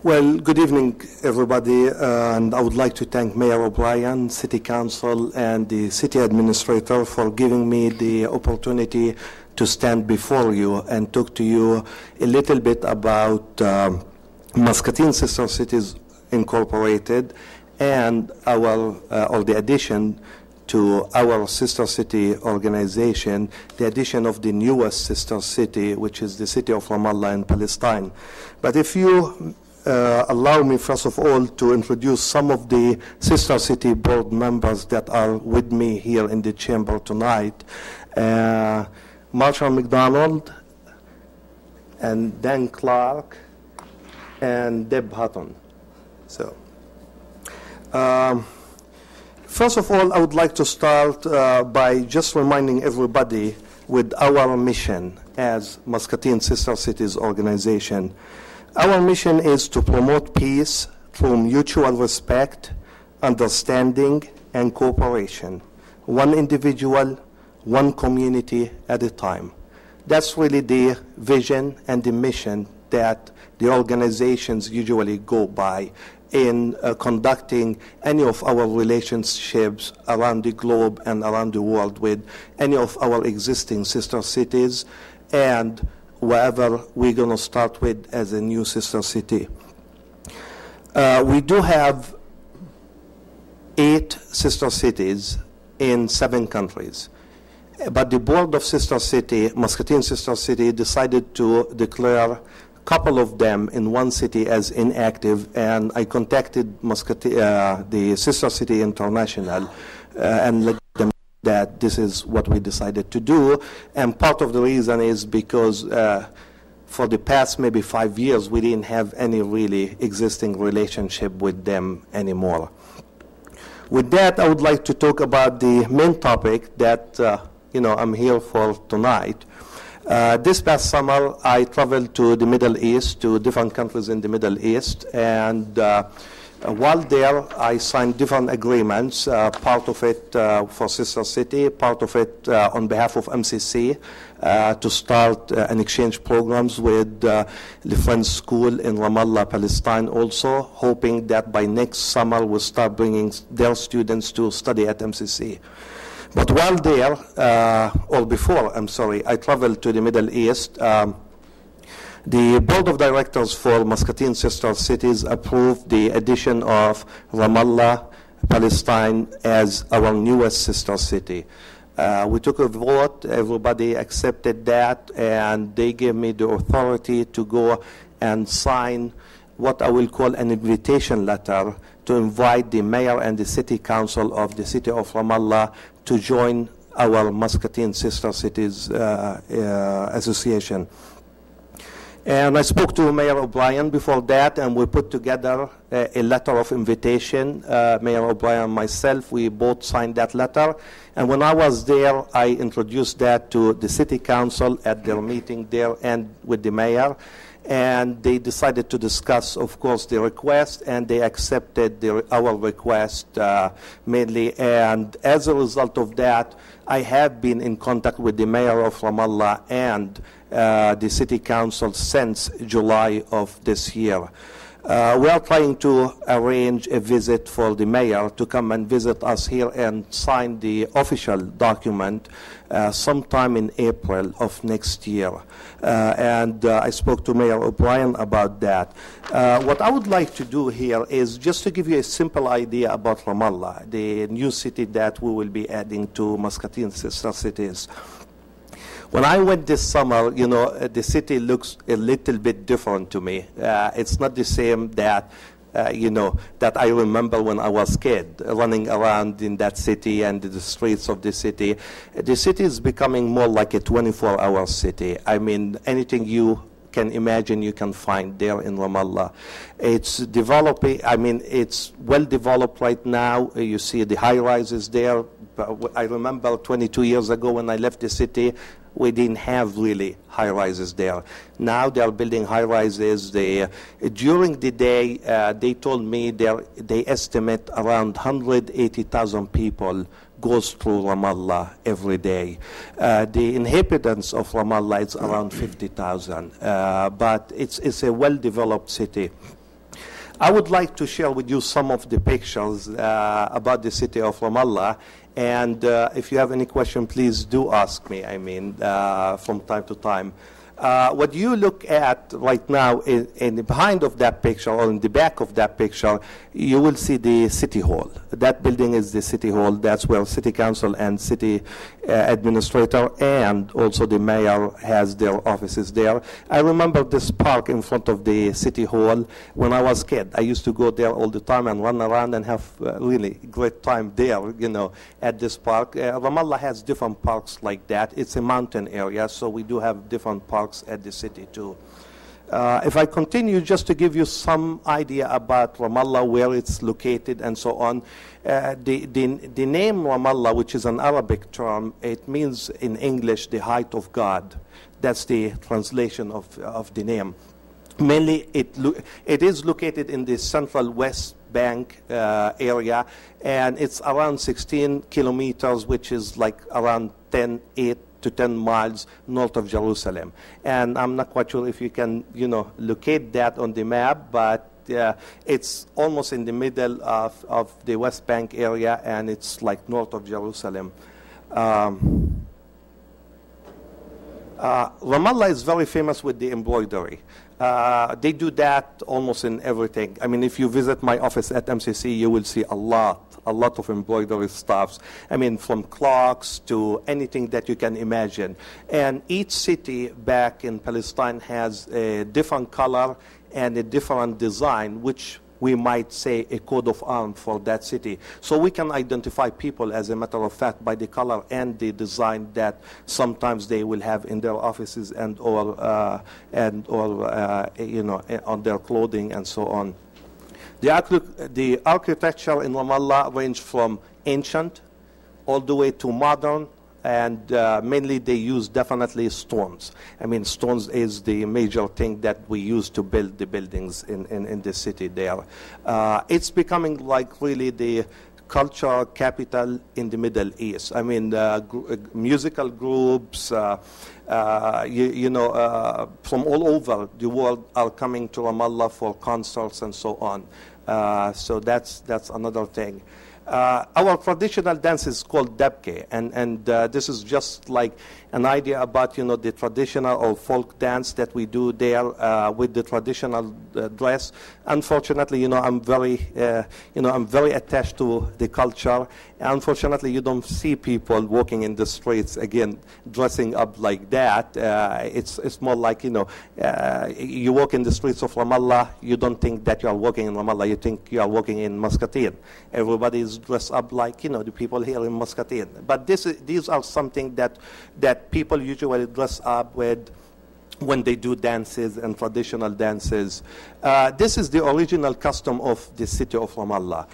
Well, good evening, everybody, and I would like to thank Mayor O'Brien, City Council, and the City Administrator for giving me the opportunity to stand before you and talk to you a little bit about Muscatine Sister Cities Incorporated and or the addition to our sister city organization, the addition of the newest sister city, which is the City of Ramallah in Palestine. But if you allow me, first of all, to introduce some of the sister city board members that are with me here in the chamber tonight. Marshall McDonald, and Dan Clark, and Deb Hutton. So, first of all, I would like to start by just reminding everybody with our mission as Muscatine Sister Cities Organization. Our mission is to promote peace through mutual respect, understanding, and cooperation, one individual, one community at a time. That's really the vision and the mission that the organizations usually go by in conducting any of our relationships around the globe and around the world with any of our existing sister cities and wherever we're going to start with as a new sister city. We do have 8 sister cities in 7 countries. But the board of Sister City, Muscatine Sister City, decided to declare a couple of them in one city as inactive, and I contacted the Sister City International and let them that this is what we decided to do. And part of the reason is because for the past maybe 5 years, we didn't have any really existing relationship with them anymore. With that, I would like to talk about the main topic that I'm here for tonight. This past summer, I traveled to the Middle East, to different countries in the Middle East, and while there, I signed different agreements, part of it for Sister City, part of it on behalf of MCC, to start an exchange programs with the Friends School in Ramallah, Palestine also, hoping that by next summer we'll start bringing their students to study at MCC. But while there, or before, I traveled to the Middle East. The board of directors for Muscatine Sister Cities approved the addition of Ramallah, Palestine as our newest sister city. We took a vote, everybody accepted that, and they gave me the authority to go and sign what I will call an invitation letter to invite the mayor and the city council of the City of Ramallah to join our Muscatine Sister Cities Association. And I spoke to Mayor O'Brien before that, and we put together a letter of invitation. Mayor O'Brien and myself, we both signed that letter. And when I was there, I introduced that to the City Council at their meeting there and with the mayor. And they decided to discuss, of course, the request, and they accepted our request mainly. And as a result of that, I have been in contact with the mayor of Ramallah and the City Council since July of this year. We are trying to arrange a visit for the mayor to come and visit us here and sign the official document sometime in April of next year. And I spoke to Mayor O'Brien about that. What I would like to do here is just to give you a simple idea about Ramallah, the new city that we will be adding to Muscatine Sister Cities. When I went this summer, the city looks a little bit different to me. It's not the same that, that I remember when I was a kid, running around in that city and the streets of the city. The city is becoming more like a 24-hour city. I mean, anything you can imagine you can find there in Ramallah. It's developing, it's well developed right now. You see the high-rises there. I remember 22 years ago when I left the city, we didn't have really high-rises there. Now they are building high-rises. During the day, they told me they estimate around 180,000 people goes through Ramallah every day. The inhabitants of Ramallah is around 50,000, but it's a well-developed city. I would like to share with you some of the pictures about the city of Ramallah. And if you have any question, please do ask me, from time to time. What you look at right now in the behind of that picture, or in the back of that picture, you will see the City Hall. That building is the City Hall. That's where City Council and City Administrator and also the Mayor has their offices there. I remember this park in front of the City Hall when I was a kid. I used to go there all the time and run around and have really great time there, at this park. Ramallah has different parks like that. It's a mountain area, so we do have different parks at the city too. If I continue, just to give you some idea about Ramallah, where it's located and so on, the name Ramallah, which is an Arabic term, it means in English the height of God. That's the translation of the name. Mainly it is located in the central West Bank area, and it's around 16 kilometers, which is like around 8 to 10 miles north of Jerusalem. And I'm not quite sure if you can, locate that on the map, but it's almost in the middle of the West Bank area, and it's like north of Jerusalem. Ramallah is very famous with the embroidery. They do that almost in everything. I mean, if you visit my office at MCC, you will see a lot of embroidery stuffs. I mean, from clocks to anything that you can imagine. And each city back in Palestine has a different color and a different design, which we might say a coat of arms for that city. So we can identify people, as a matter of fact, by the color and the design that sometimes they will have in their offices and or on their clothing and so on. The architecture in Ramallah range from ancient all the way to modern, and mainly they use definitely stones. I mean, stones is the major thing that we use to build the buildings in the city there. It's becoming like really the cultural capital in the Middle East. I mean, musical groups, from all over the world are coming to Ramallah for concerts and so on. So that's another thing. Our traditional dance is called Dabeet, and this is just like an idea about the traditional or folk dance that we do there with the traditional dress. Unfortunately, I'm very attached to the culture. Unfortunately, you don't see people walking in the streets again dressing up like that. It's more like you walk in the streets of Ramallah, you don't think that you are walking in Ramallah, you think you are walking in Muscatine. Everybody is dressed up like the people here in Muscatine. But these are something that people usually dress up with when they do dances and traditional dances. This is the original custom of the city of Ramallah.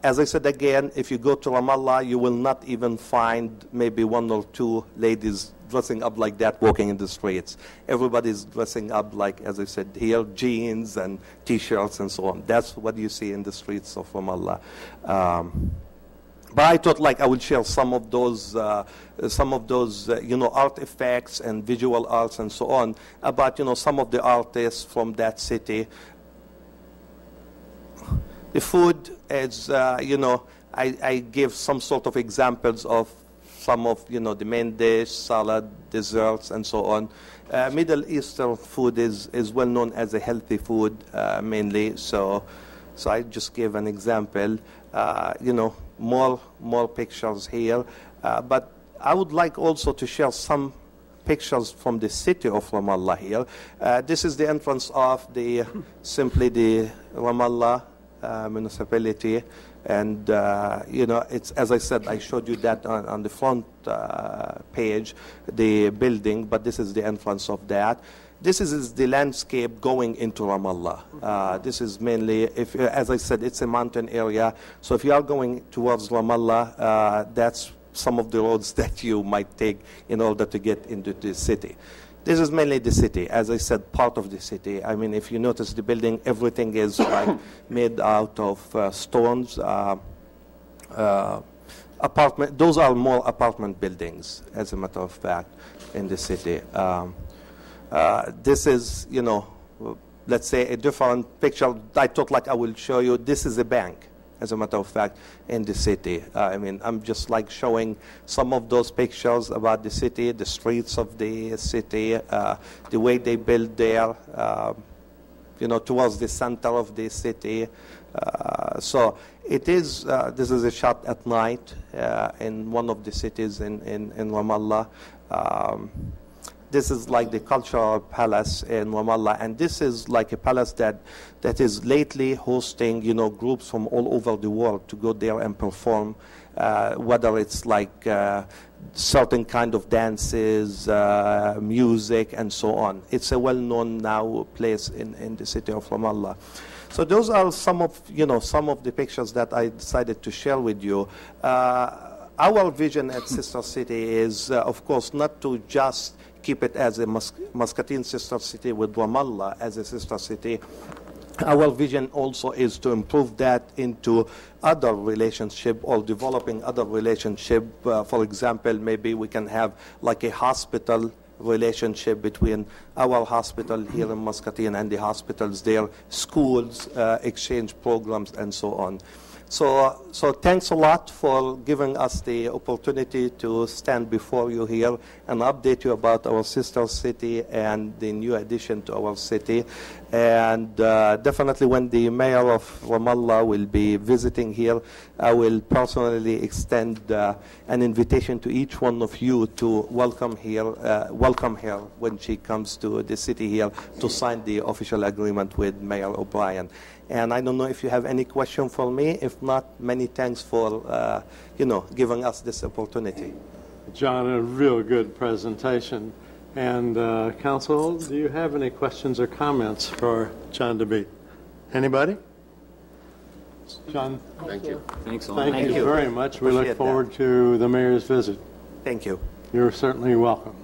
As I said again, if you go to Ramallah, you will not even find maybe one or two ladies dressing up like that walking in the streets. Everybody's dressing up like, as I said here, jeans and T-shirts and so on. That's what you see in the streets of Ramallah. But I thought I would share some of those artifacts and visual arts and so on about some of the artists from that city. The food is I give some sort of examples of some of the main dish, salad, desserts, and so on. Middle Eastern food is well known as a healthy food mainly. So I just gave an example. More pictures here, but I would like also to share some pictures from the city of Ramallah here. This is the entrance of simply the Ramallah municipality, and it's, as I said, I showed you that on the front page, the building, but this is the entrance of that. This is the landscape going into Ramallah. This is mainly, as I said, it's a mountain area. So if you are going towards Ramallah, that's some of the roads that you might take in order to get into the city. This is mainly the city, as I said, part of the city. I mean, if you notice the building, everything is made out of stones. Apartment. Those are more apartment buildings, as a matter of fact, in the city. This is, let's say, a different picture. I thought like I will show you. This is a bank, as a matter of fact, in the city. I mean, I'm just like showing some of those pictures about the city, the streets of the city, the way they build there, towards the center of the city. So it is, this is a shot at night in one of the cities in Ramallah. This is like the cultural palace in Ramallah, and this is like a palace that is lately hosting, groups from all over the world to go there and perform, whether it's like certain kind of dances, music, and so on. It's a well-known now place in the city of Ramallah. So those are some of the pictures that I decided to share with you. Our vision at Sister City is, of course, not to just keep it as a Muscatine sister city with Ramallah as a sister city. Our vision also is to improve that into other relationship or developing other relationship. For example, maybe we can have like a hospital relationship between our hospital here in Muscatine and the hospitals there, schools, exchange programs, and so on. So thanks a lot for giving us the opportunity to stand before you here and update you about our sister city and the new addition to our city. And definitely when the mayor of Ramallah will be visiting here, I will personally extend an invitation to each one of you to welcome her when she comes to the city here to sign the official agreement with Mayor O'Brien. And I don't know if you have any question for me. If not, many thanks for giving us this opportunity. John, a real good presentation. And Council, do you have any questions or comments for John Dabeet? Anybody? John? Thank you. Thanks a lot. Thank you very much. We look forward to the mayor's visit. Thank you. You're certainly welcome.